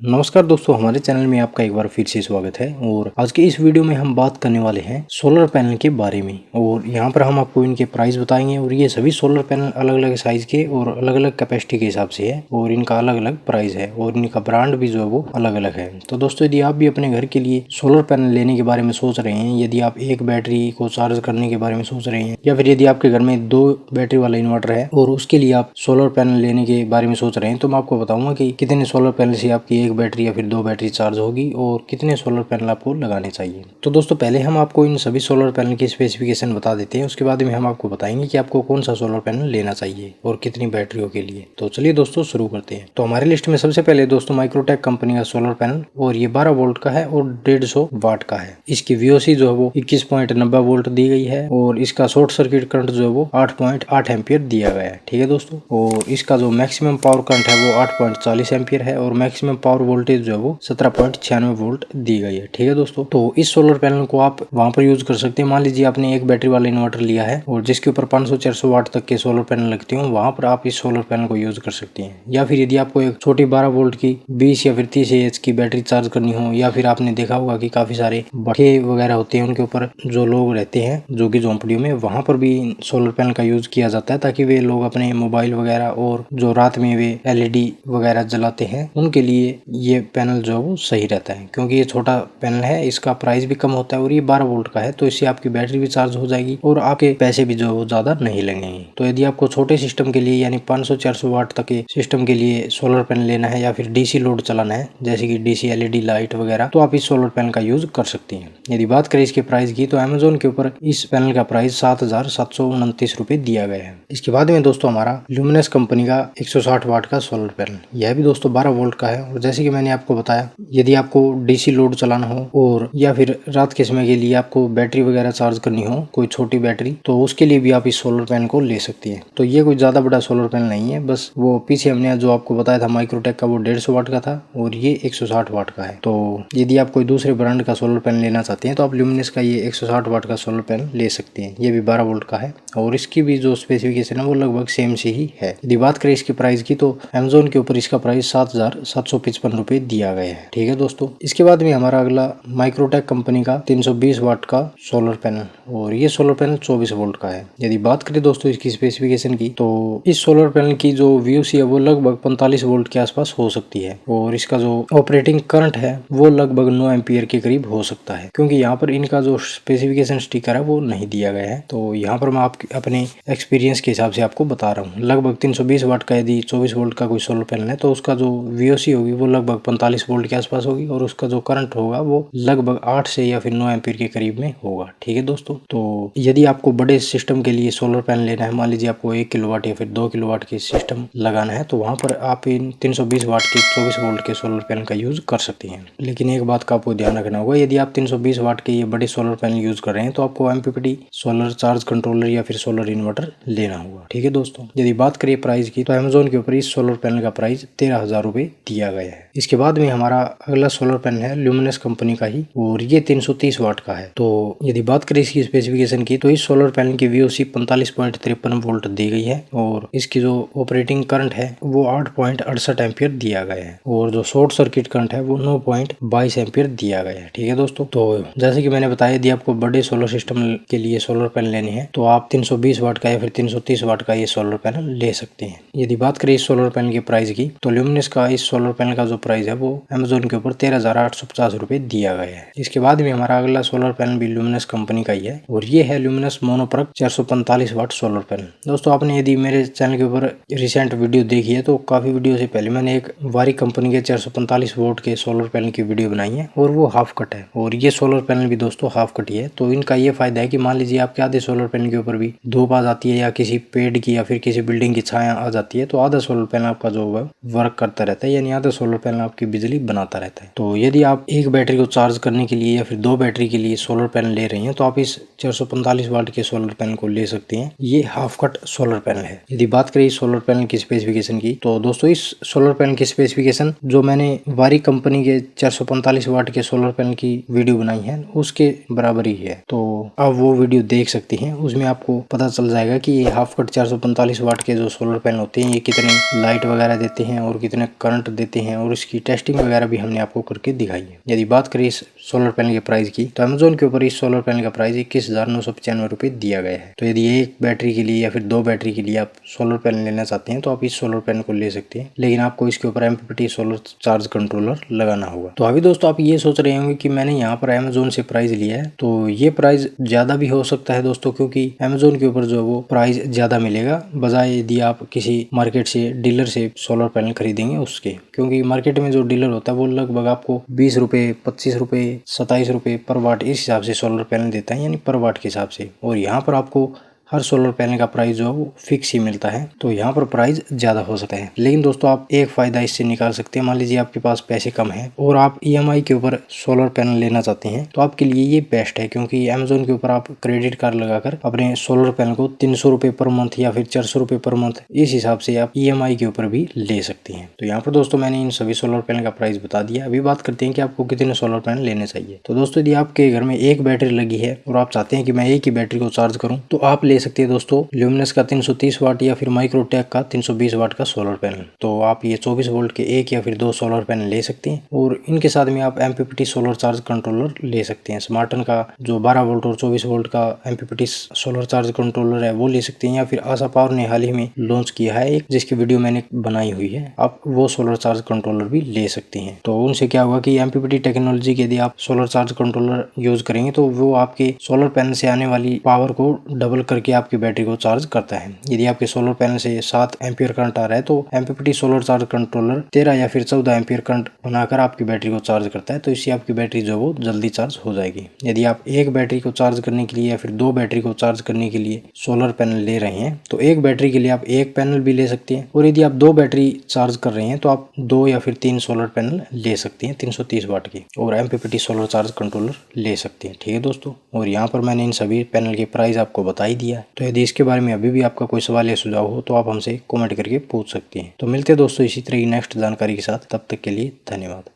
नमस्कार दोस्तों, हमारे चैनल में आपका एक बार फिर से स्वागत है। और आज के इस वीडियो में हम बात करने वाले हैं सोलर पैनल के बारे में। और यहाँ पर हम आपको इनके प्राइस बताएंगे। और ये सभी सोलर पैनल अलग अलग साइज के और अलग अलग कैपेसिटी के हिसाब से है और इनका अलग अलग प्राइस है और इनका ब्रांड भी जो है वो अलग अलग है। तो दोस्तों, यदि आप भी अपने घर के लिए सोलर पैनल लेने के बारे में सोच रहे हैं, यदि आप एक बैटरी को चार्ज करने के बारे में सोच रहे हैं, या फिर यदि आपके घर में 2 बैटरी वाला इन्वर्टर है और उसके लिए आप सोलर पैनल लेने के बारे में सोच रहे हैं, तो मैं आपको बताऊंगा कि कितने सोलर पैनल से आपकी एक बैटरी या फिर 2 बैटरी चार्ज होगी और कितने सोलर पैनल आपको लगाने चाहिए। तो दोस्तों, पहले हम आपको इन सभी सोलर पैनल की स्पेसिफिकेशन बता देते हैं। उसके बाद में हम आपको बताएंगे कि आपको कौन सा सोलर पैनल लेना चाहिए और कितनी बैटरियों के लिए। तो चलिए दोस्तों, शुरू करते हैं। तो हमारे लिस्ट में सबसे पहले दोस्तों माइक्रोटेक कंपनी का सोलर पैनल, और ये 12 वोल्ट का है और 150 वाट का है। इसकी VOC जो है वो 21.90 वोल्ट दी गई है और इसका शॉर्ट सर्किट करंट जो है वो 8.8 एम्पियर दिया गया है। ठीक है दोस्तों। और इसका जो मैक्सिमम पावर करंट है वो 8.40 एम्पियर है और मैक्सिमम पावर वोल्टेज जो है वो 17.96 वोल्ट दी गई है। ठीक है दोस्तों। तो इस सोलर पैनल को आप वहां पर यूज कर सकते हैं। मान लीजिए आपने एक बैटरी वाला इन्वर्टर लिया है और जिसके ऊपर 500-400 वाट तक के सोलर पैनल लगते हो, वहां पर आप इस सोलर पैनल को यूज कर सकते हैं। या फिर यदि आपको एक छोटी 12 वोल्ट की 20 या फिर 30 AH की बैटरी चार्ज करनी हो, या फिर आपने देखा होगा कि काफी सारे भट्ठे वगैरह होते हैं, उनके ऊपर जो लोग रहते हैं जो कि झोंपड़ियों में, वहां पर भी सोलर पैनल का यूज किया जाता है ताकि वे लोग अपने मोबाइल वगैरह और जो रात में वे LED वगैरह जलाते हैं, उनके लिए ये पैनल जो है वो सही रहता है। क्योंकि ये छोटा पैनल है, इसका प्राइस भी कम होता है और ये 12 वोल्ट का है, तो इससे आपकी बैटरी भी चार्ज हो जाएगी और आपके पैसे भी जो है वो ज्यादा नहीं लगेंगे। तो यदि आपको छोटे सिस्टम के लिए यानी 500-400 वाट तक के सिस्टम के लिए सोलर पैनल लेना है या फिर DC लोड चलाना है, जैसे कि DC LED लाइट वगैरह, तो आप इस सोलर पैनल का यूज कर सकते हैं। यदि बात करें इसके प्राइस की, तो अमेजोन के ऊपर इस पैनल का प्राइस 7,729 रुपए दिया गया है। इसके बाद में दोस्तों हमारा ल्यूमिनस कंपनी का 160 वाट का सोलर पैनल, यह भी दोस्तों 12 वोल्ट का है। और जैसे कि मैंने आपको बताया, यदि आपको DC लोड चलाना हो और या फिर रात के समय के लिए आपको बैटरी वगैरह चार्ज करनी हो, कोई छोटी बैटरी, तो उसके लिए भी आप इस सोलर पैनल को ले सकती है। तो ये कोई ज्यादा बड़ा सोलर पैनल नहीं है, बस वो पीछे हमने जो आपको बताया था माइक्रोटेक का, वो 150 वाट का था और ये 160 वाट का है। तो यदि आप कोई दूसरे ब्रांड का सोलर पैनल लेना चाहते हैं, तो आप ल्यूमिनस का ये 160 वाट का सोलर पैनल ले सकते हैं। ये भी 12 वोल्ट का है और इसकी भी जो स्पेसिफिकेशन है वो लगभग सेम से ही है। यदि बात करें इसके प्राइस की, तो अमेजोन के ऊपर इसका प्राइस 7,755 रुपए दिया गया है। ठीक है दोस्तों। इसके बाद में हमारा अगला माइक्रोटेक कंपनी का 320 वाट का सोलर पैनल, और ये सोलर पैनल 24 वोल्ट का है। यदि बात करें दोस्तों इसकी स्पेसिफिकेशन की, तो इस सोलर पैनल की जो VOC है वो लगभग 45 वोल्ट के आसपास हो सकती है और इसका जो ऑपरेटिंग करंट है वो लगभग 9 एम्पियर के करीब हो सकता है। क्योंकि यहाँ पर इनका जो स्पेसिफिकेशन स्टिकर है वो नहीं दिया गया है, तो यहाँ पर मैं अपने एक्सपीरियंस के हिसाब से आपको बता रहा हूँ। लगभग 320 वाट का यदि 24 वोल्ट का कोई सोलर पैनल है, तो उसका जो VOC होगी वो लगभग 45 वोल्ट के आसपास होगी और उसका जो करंट होगा वो लगभग 8 से या फिर 9 एम्पीयर के करीब में होगा। ठीक है दोस्तों। तो यदि आपको बड़े सिस्टम के लिए सोलर पैनल लेना है, मान लीजिए आपको 1 किलोवाट या फिर 2 किलोवाट की सिस्टम लगाना है, तो वहां पर आप इन 320 वाट के 24 वोल्ट के सोलर पैनल का यूज कर सकते हैं। लेकिन एक बात का आपको ध्यान रखना होगा, यदि आप 320 वाट के ये बड़े सोलर पैनल यूज कर रहे हैं, तो आपको MPPT सोलर चार्ज कंट्रोलर या फिर सोलर इन्वर्टर लेना होगा। ठीक है दोस्तों। यदि बात करें प्राइस की, तो अमेजोन के ऊपर इस सोलर पैनल का प्राइस 13,000 रुपए दिया गया है। इसके बाद में हमारा अगला सोलर पैनल है ल्यूमिनस कंपनी का ही, और ये 330 वाट का है। तो यदि बात करें इसकी स्पेसिफिकेशन की, तो इस सोलर पैनल की VOC 45.53 वोल्ट दी गई है और इसकी जो ऑपरेटिंग करंट है वो 8.68 एम्पियर दिया गया है और जो शॉर्ट सर्किट करंट है वो 9.22 एम्पियर दिया गया है। ठीक है दोस्तों। तो जैसे कि मैंने बताया, यदि आपको बड़े सोलर सिस्टम के लिए सोलर पैनल लेने हैं, तो आप 320 वाट का या फिर 330 वाट का ये सोलर पैनल ले सकते हैं। यदि बात करें इस सोलर पैनल के प्राइस की, तो ल्यूमिनस का इस सोलर पैनल का जो प्राइस है वो अमेजोन के ऊपर 13,850 रुपए दिया गया है। इसके बाद में हमारा अगला सोलर पैनल भी ल्यूमिनस कंपनी का ही है और ये है ल्यूमिनस मोनोप्रक 445 वाट सोलर पैनल। दोस्तों, आपने यदि मेरे चैनल के ऊपर रिसेंट वीडियो देखी है, तो काफी वीडियो से पहले मैंने एक वारी कंपनी के 445 वोल्ट के सोलर पैनल की वीडियो बनाई है और वो हाफ कट है, और ये सोलर पैनल भी दोस्तों हाफ कट ही है। तो इनका ये फायदा है कि मान लीजिए आपके आधे सोलर पैनल के ऊपर भी धूप आ जाती है या किसी पेड़ की या फिर किसी बिल्डिंग की छाया आ जाती है, तो आधा सोलर पैनल आपका जो है वर्क करता रहता है, यानी आधा सोलर पैनल आपकी बिजली बनाता रहता है। तो यदि आप एक बैटरी को चार्ज करने के लिए या फिर 2 बैटरी के लिए सोलर पैनल ले रहे हैं, तो आप इस 445 वाट के सोलर पैनल को ले सकते हैं। ये हाफ कट सोलर पैनल है। यदि बात करें इस सोलर पैनल की स्पेसिफिकेशन की, तो दोस्तों इस सोलर पैनल की स्पेसिफिकेशन जो मैंने वारी कंपनी के 445 वाट के सोलर पैनल की वीडियो बनाई है उसके बराबर ही है। तो आप वो वीडियो देख सकते हैं, उसमें आपको पता चल जाएगा कि ये हाफ कट 445 वाट के जो सोलर पैनल होते हैं ये कितने लाइट वगैरह देते हैं और कितने करंट देते हैं और उसकी टेस्टिंग वगैरह भी हमने आपको करके दिखाई है। यदि बात करें इस सोलर पैनल के प्राइस की तो अमेजोन के ऊपर इस सोलर पैनल का प्राइस 21,995 रुपये दिया गया है। तो यदि एक बैटरी के लिए या फिर 2 बैटरी के लिए आप सोलर पैनल लेना चाहते हैं तो आप इस सोलर पैनल को ले सकते हैं, लेकिन आपको इसके ऊपर MPPT सोलर चार्ज कंट्रोलर लगाना होगा। तो अभी दोस्तों आप ये सोच रहे होंगे कि मैंने यहाँ पर अमेजोन से प्राइस लिया है तो ये प्राइस ज्यादा भी हो सकता है दोस्तों, क्योंकि अमेजोन के ऊपर जो वो प्राइस ज्यादा मिलेगा बजाय यदि आप किसी मार्केट से डीलर से सोलर पैनल खरीदेंगे उसके, क्योंकि मार्केट में जो डीलर होता है वो लगभग आपको 20 रुपए, 25 रुपए, 27 रुपए पर वाट इस हिसाब से सोलर पैनल देता है, यानी पर वाट के हिसाब से। और यहाँ पर आपको हर सोलर पैनल का प्राइस जो है वो फिक्स ही मिलता है, तो यहाँ पर प्राइस ज्यादा हो सकता है। लेकिन दोस्तों आप एक फायदा इससे निकाल सकते हैं, मान लीजिए आपके पास पैसे कम है और आप EMI के ऊपर सोलर पैनल लेना चाहते हैं तो आपके लिए ये बेस्ट है, क्योंकि अमेजोन के ऊपर आप क्रेडिट कार्ड लगाकर अपने सोलर पैनल को 300 रुपए पर मंथ या फिर 400 रुपए पर मंथ इस हिसाब से आप EMI के ऊपर भी ले सकते हैं। तो यहाँ पर दोस्तों मैंने इन सभी सोलर पैनल का प्राइस बता दिया। अभी बात करते हैं कि आपको कितने सोलर पैनल लेने चाहिए। तो दोस्तों यदि आपके घर में एक बैटरी लगी है और आप चाहते हैं कि मैं एक ही बैटरी को चार्ज करूँ तो आप ले सकते हैं दोस्तों ल्यूमिनस का 330 वाट या फिर माइक्रोटेक का 320 वाट का सोलर पैनल। तो आप ये 24 वोल्ट के एक या फिर 2 सोलर पैनल ले सकते हैं और इनके साथ में आप MPPT सोलर चार्ज कंट्रोलर ले सकते हैं। स्मार्टन का जो 12 वोल्ट और 24 वोल्ट का MPPT सोलर चार्ज कंट्रोलर है वो ले सकते हैं, या फिर आशा पावर ने हाल ही में लॉन्च किया है एक, जिसकी वीडियो मैंने बनाई हुई है, आप वो सोलर चार्ज कंट्रोलर भी ले सकते हैं। तो उनसे क्या होगा कि MPPT टेक्नोलॉजी के यदि आप सोलर चार्ज कंट्रोलर यूज करेंगे तो वो आपके सोलर पैनल से आने वाली पावर को डबल करके आपकी बैटरी को चार्ज करता है। यदि आपके सोलर पैनल से 7 एम्पियर करंट आ रहा है तो MPPT सोलर चार्ज कंट्रोलर 13 या फिर 14 एम्पियर करंट बनाकर आपकी बैटरी को चार्ज करता है, तो इससे आपकी बैटरी जो वो जल्दी चार्ज हो जाएगी। यदि आप एक बैटरी को चार्ज करने के लिए या फिर 2 बैटरी को चार्ज करने के लिए सोलर पैनल ले रहे हैं तो एक बैटरी के लिए आप एक पैनल भी ले सकते हैं, और यदि आप 2 बैटरी चार्ज कर रहे हैं तो आप 2 या फिर 3 सोलर पैनल ले सकते हैं 330 वाट के, और MPPT सोलर चार्ज कंट्रोलर ले सकते हैं। ठीक है दोस्तों, और यहाँ पर मैंने इन सभी पैनल के प्राइस आपको बता ही दिया है। तो यदि इसके बारे में अभी भी आपका कोई सवाल या सुझाव हो तो आप हमसे कमेंट करके पूछ सकते हैं। तो मिलते हैं दोस्तों इसी तरह की नेक्स्ट जानकारी के साथ, तब तक के लिए धन्यवाद।